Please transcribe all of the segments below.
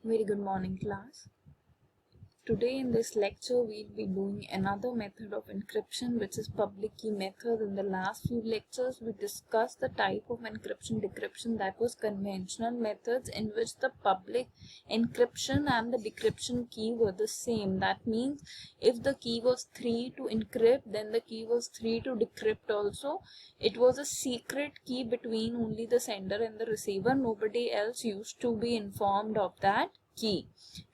Very good morning, class. Today in this lecture we'll be doing another method of encryption, which is public key method. In the last few lectures we discussed the type of encryption decryption, that was conventional methods, in which the public encryption and the decryption key were the same. That means if the key was 3 to encrypt, then the key was 3 to decrypt also. It was a secret key between only the sender and the receiver. Nobody else used to be informed of that key.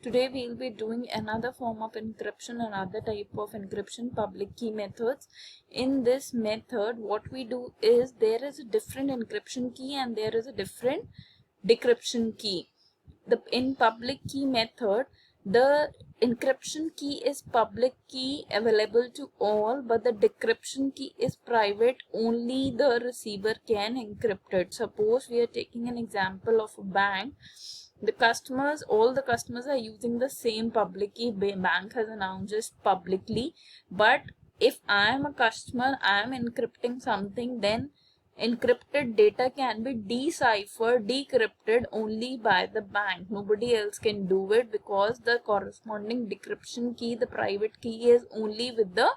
Today we will be doing another form of encryption, another type of encryption, public key methods. In this method, what we do is there is a different encryption key and there is a different decryption key. In public key method, the encryption key is public key available to all, but the decryption key is private, only the receiver can encrypt it. Suppose we are taking an example of a bank. All the customers are using the same public key. Bank has announced this publicly, but if I am a customer, I am encrypting something, then encrypted data can be decrypted only by the bank. Nobody else can do it because the corresponding decryption key, the private key, is only with the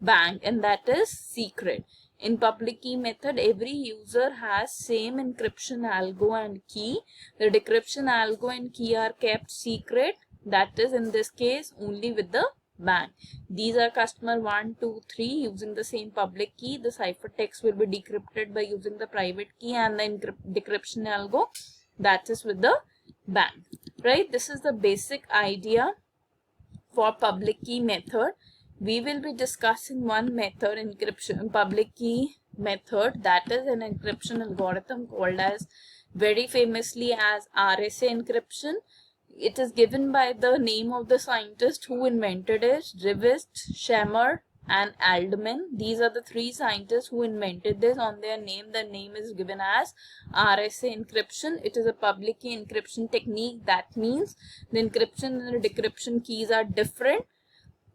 bank, and that is secret. In public key method, every user has same encryption algo and key. The decryption algo and key are kept secret. That is, in this case, only with the bank. These are customer 1, 2, 3 using the same public key. The ciphertext will be decrypted by using the private key, and the decryption algo, that is with the bank. Right? This is the basic idea for public key method. We will be discussing one method, encryption public key method, that is an encryption algorithm called as very famously as RSA encryption. It is given by the name of the scientist who invented it, Rivest, Shammer and Aldman. These are the three scientists who invented this. On their name, the name is given as RSA encryption. It is a public key encryption technique. That means the encryption and the decryption keys are different.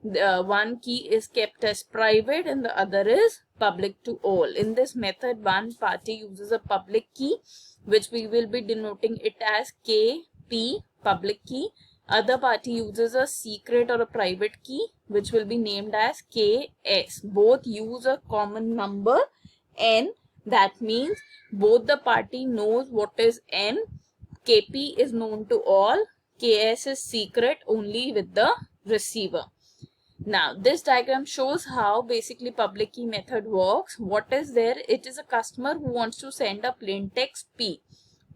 One key is kept as private and the other is public to all. In this method, one party uses a public key, which we will be denoting it as KP, public key. Other party uses a secret or a private key, which will be named as KS. Both use a common number N. That means both the party knows what is N. KP is known to all. KS is secret only with the receiver. Now, this diagram shows how basically public key method works. What is there? It is a customer who wants to send a plain text P.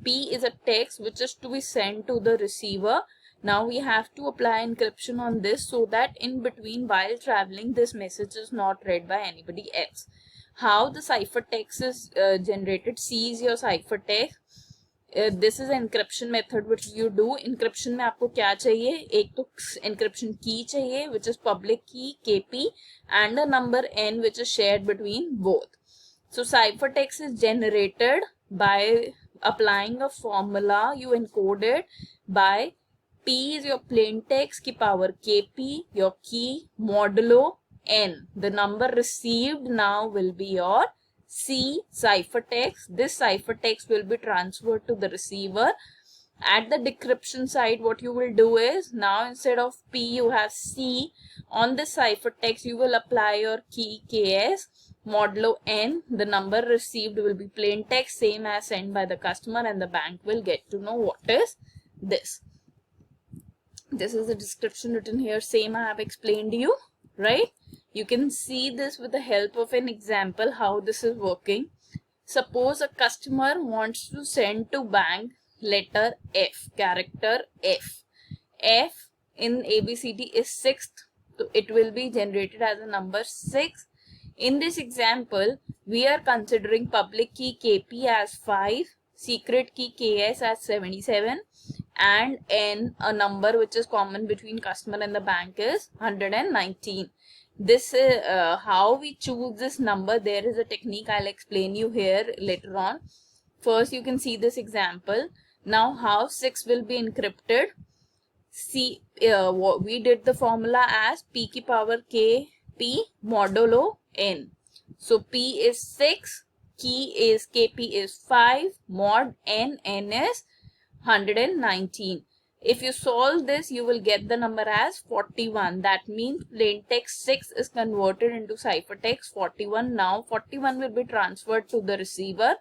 P is a text which is to be sent to the receiver. Now, we have to apply encryption on this so that in between, while traveling, this message is not read by anybody else. How the ciphertext is generated? C is your ciphertext. This is encryption method which you do. Encryption में आपको क्या चाहिए? एक तो encryption key चाहिए, which is public key KP, and a number N which is shared between both. So ciphertext is generated by applying a formula. You encode it by P is your plain text की power KP, your key modulo N. The number received now will be your C ciphertext. This ciphertext will be transferred to the receiver. At the decryption side, what you will do is, now instead of P you have C. On this ciphertext you will apply your key KS modulo N. The number received will be plain text, same as sent by the customer, and the bank will get to know what is this. This is the description written here, same I have explained to you, right? You can see this with the help of an example how this is working. Suppose a customer wants to send to bank letter F, character F. F in ABCD is 6th, so it will be generated as a number 6. In this example, we are considering public key KP as 5, secret key KS as 77, and N, a number which is common between customer and the bank, is 119. This is how we choose this number. There is a technique I'll explain you here later on. First, you can see this example. Now, how 6 will be encrypted? See, we did the formula as P ki power K P modulo N. So, P is 6, key is KP is 5, mod N is 119. If you solve this, you will get the number as 41. That means plain text 6 is converted into ciphertext 41. Now 41 will be transferred to the receiver.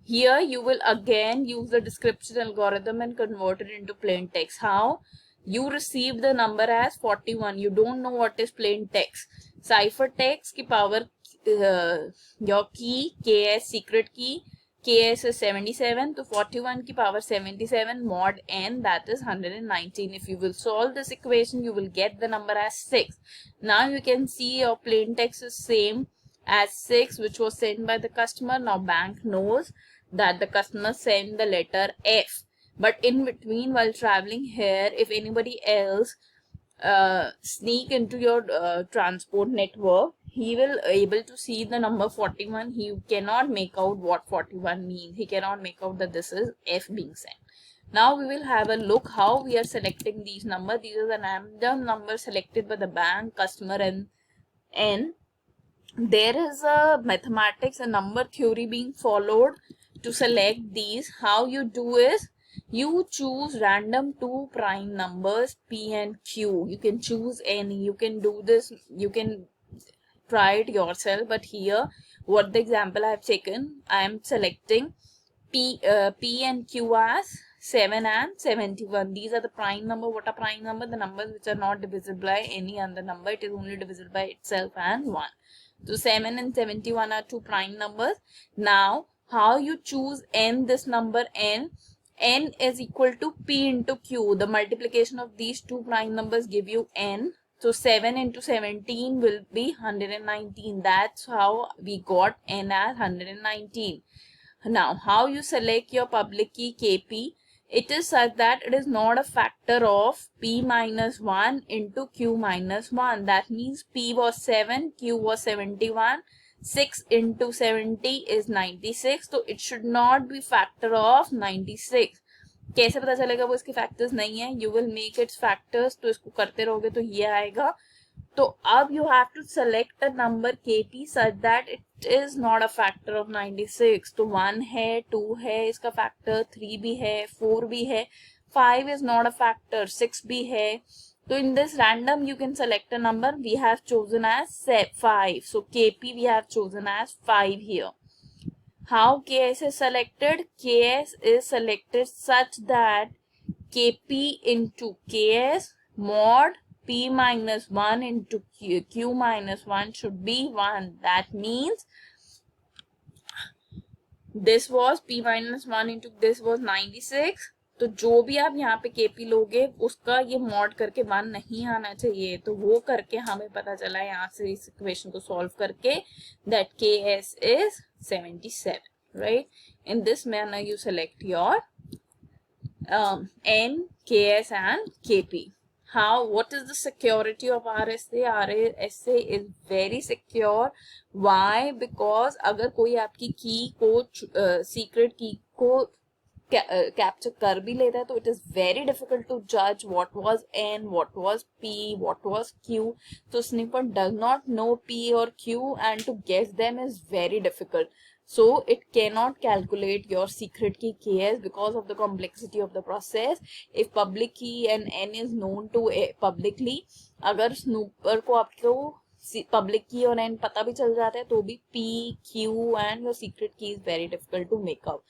Here you will again use the description algorithm and convert it into plain text. How? You receive the number as 41. You don't know what is plain text. Ciphertext ki power, your key, KS secret key, KS is 77, so 41 की power 77 mod n, that is 119. If you will solve this equation, you will get the number as 6. Now you can see your plain text is same as 6, which was sent by the customer. Now bank knows that the customer sent the letter F. But in between, while traveling here, if anybody else sneak into your transport network, he will able to see the number 41. He cannot make out what 41 means. He cannot make out that this is F being sent. Now we will have a look how we are selecting these numbers. These are the random numbers selected by the bank, customer, and N. There is a mathematics and number theory being followed to select these. How you do is, you choose random two prime numbers P and Q. You can choose any. You can do this. You can try it yourself. But here, what the example I have taken, I am selecting P and Q as 7 and 71. These are the prime number. What are prime number? The numbers which are not divisible by any other number. It is only divisible by itself and 1. So 7 and 71 are two prime numbers. Now, how you choose n, this number n? N is equal to P into Q. The multiplication of these two prime numbers give you n. So 7 into 17 will be 119. That's how we got n as 119. Now, how you select your public key KP? It is such that it is not a factor of P minus 1 into Q minus 1. That means P was 7, Q was 71. 6 into 70 is 96. So it should not be factor of 96. कैसे पता चलेगा वो इसके factors नहीं है? You will make its factors. तो इसको करते रहोगे तो ये आएगा. तो अब you have to select a number KP such that it is not a factor of 96. तो 1 है, 2 है, इसका factor 3 भी है, 4 भी है, 5 is not a factor, 6 भी है. So in this random you can select a number. We have chosen as 5. So KP we have chosen as 5 here. How KS is selected? KS is selected such that KP into KS mod P minus 1 into Q minus 1 should be 1. That means this was P minus 1 into this was 96. तो जो भी आप यहाँ पे KP लोगे उसका ये mod करके 1 नहीं आना चाहिए. तो वो करके हमें पता चला यहाँ से इस इक्वेशन को सॉल्व करके that KS is 77, right? In this manner you select your N, KS and KP. How? What is the security of RSA? RSA is very secure. Why? Because अगर कोई आपकी की को secret की को कैप्चर कर भी लेता है तो it is very difficult to judge what was N, what was P, what was Q. So sniffer does not know P or Q and to guess them is very difficult. So it cannot calculate your secret key KS because of the complexity of the process. If public key and N is known to publicly, अगर snooper को आपको public key और N पता भी चल जाता है तो भी P, Q and your secret key is very difficult to make out.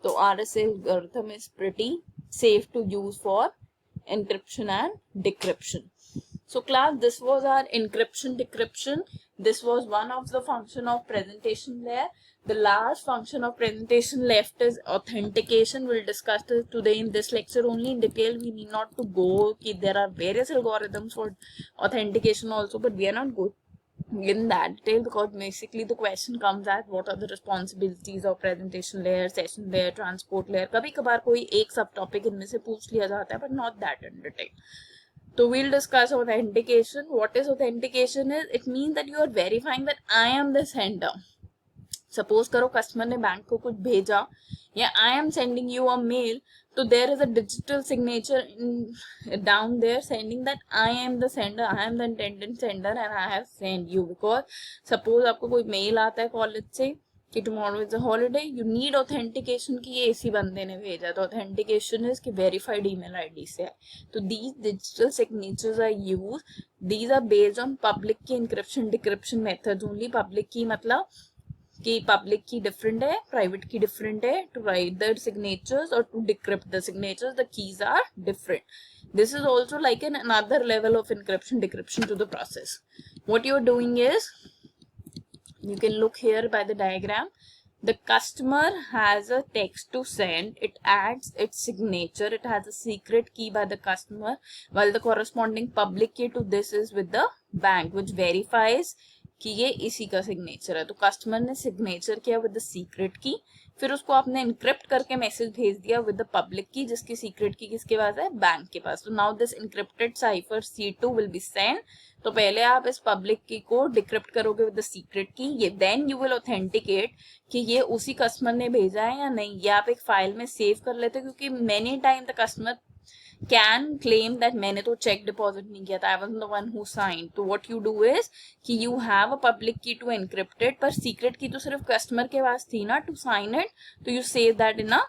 So RSA algorithm is pretty safe to use for encryption and decryption. So class, this was our encryption decryption. This was one of the function of presentation layer. The last function of presentation left is authentication. We'll discuss this today in this lecture only in detail. We need not to go. There are various algorithms for authentication also, but we are not going in that detail because basically the question comes at what are the responsibilities of presentation layer, session layer, transport layer. कभी कभार कोई एक सब topic इनमें से पूछ लिया जाता है, but not that in detail. So we'll discuss authentication. What is authentication is? It means that you are verifying that I am the sender. Suppose करो कस्टमर ने बैंक को कुछ भेजा या I am sending you a mail. So there is a digital signature down there sending that I am the sender, I am the intended sender and I have sent you. Because suppose आपको कोई mail आता है college से कि tomorrow is a holiday, you need authentication कि ये इसी बंदे ने भेजा, तो authentication is कि verified email ID से है. तो these digital signatures are used, these are based on public key encryption decryption methods only. Public key मतलब कि public key different है, private key different है, to write the signatures or to decrypt the signatures, the keys are different. This is also like another level of encryption decryption to the process. What you're doing is, you can look here by the diagram, the customer has a text to send, it adds its signature, it has a secret key by the customer, while the corresponding public key to this is with the bank, which verifies कि ये इसी का signature है. तो customer ने signature किया with the secret की, फिर उसको आपने इनक्रिप्ट करके मैसेज भेज दिया विद द पब्लिक की, जिसकी सीक्रेट की किसके पास है, बैंक के पास. तो now this encrypted cipher C2 will be send. तो पहले आप इस पब्लिक की को डिक्रिप्ट करोगे विद द सीक्रेट की, ये देन यू विल ऑथेंटिकेट कि ये उसी कस्टमर ने भेजा है या नहीं. ये आप एक फाइल में सेव कर लेते हो, क्योंकि many time the customer can claim that मैंने तो check deposit नहीं किया था, I was the one who signed. तो what you do is कि you have a public key to encrypt it, पर secret key तो सिर्फ customer के पास थी ना to sign it, तो you save that in a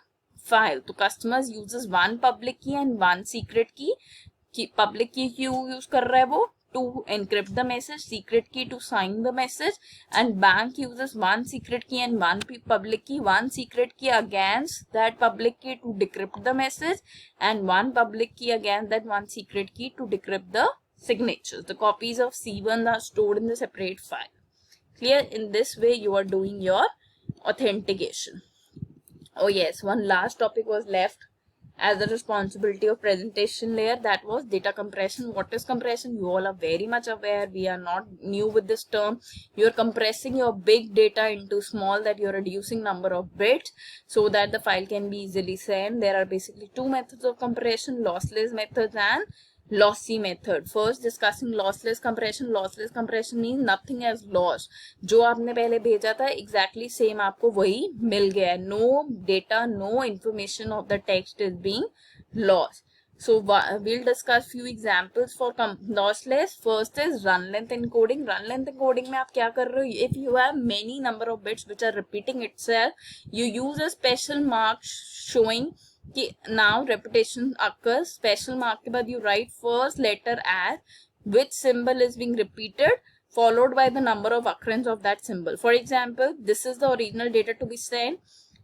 file. तो customers uses one public key and one secret key. कि public key क्यों use कर रहा है वो, to encrypt the message, secret key to sign the message, and bank uses one secret key and one public key, one secret key against that public key to decrypt the message, and one public key against that one secret key to decrypt the signatures. The copies of C1 are stored in the separate file. Clear? In this way you are doing your authentication. Oh yes, one last topic was left as the responsibility of presentation layer, that was data compression. What is compression? You all are very much aware, we are not new with this term. You are compressing your big data into small, that you are reducing number of bits so that the file can be easily sent. There are basically two methods of compression, lossless methods and lossy method. First discussing lossless compression. Lossless compression means nothing has lost. जो आपने पहले भेजा था exactly same आपको वही मिल गया. No data, no information of the text is being lost. So we'll discuss few examples for lossless. First is run length encoding. Run length encoding में आप क्या कर रहे हो? If you have many number of bits which are repeating itself, you use a special mark showing कि now repetition occurs. Special mark के बाद you write first letter as which symbol is being repeated, followed by the number of occurrence of that symbol. For example, this is the original data to be sent.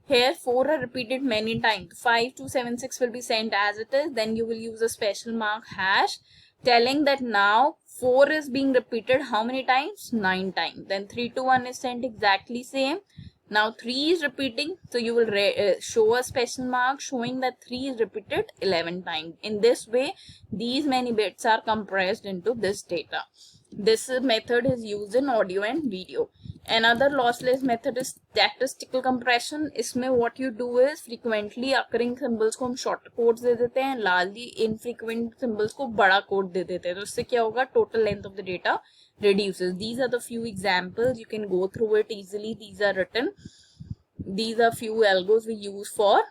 Here 4 are repeated many times. 5276 will be sent as it is. Then you will use a special mark hash telling that now 4 is being repeated how many times? 9 times. Then 321 is sent exactly same. Now 3 is repeating, so you will show a special mark showing that 3 is repeated 11 times. In this way, these many bits are compressed into this data. This method is used in audio and video. Another lossless method is statistical compression. इसमें what you do is frequently occurring symbols को हम short codes दे देते हैं, largely infrequent symbols को बड़ा code दे देते हैं. तो इससे क्या होगा? Total length of the data reduces. These are the few examples. You can go through it easily. These are written. These are few algos we use for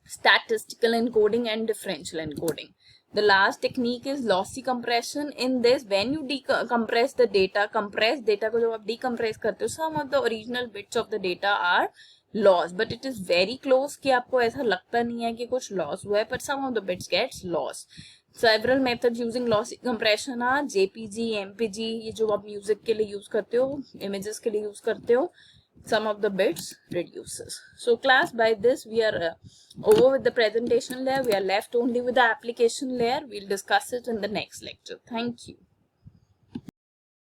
statistical encoding and differential encoding. The last technique is lossy compression. In this, when you compress the data, compressed data को जब आप decompress करते हो, some of the original bits of the data are lost, but it is very close कि आपको ऐसा लगता नहीं है कि कुछ loss हुआ है, but some of the bits gets lost. Several methods using lossy compression are JPG, MPG, ये जो आप music के लिए use करते हो, images के लिए use करते हो, some of the bits reduces. So class, by this we are over with the presentation layer. We are left only with the application layer. We'll discuss it in the next lecture. Thank you.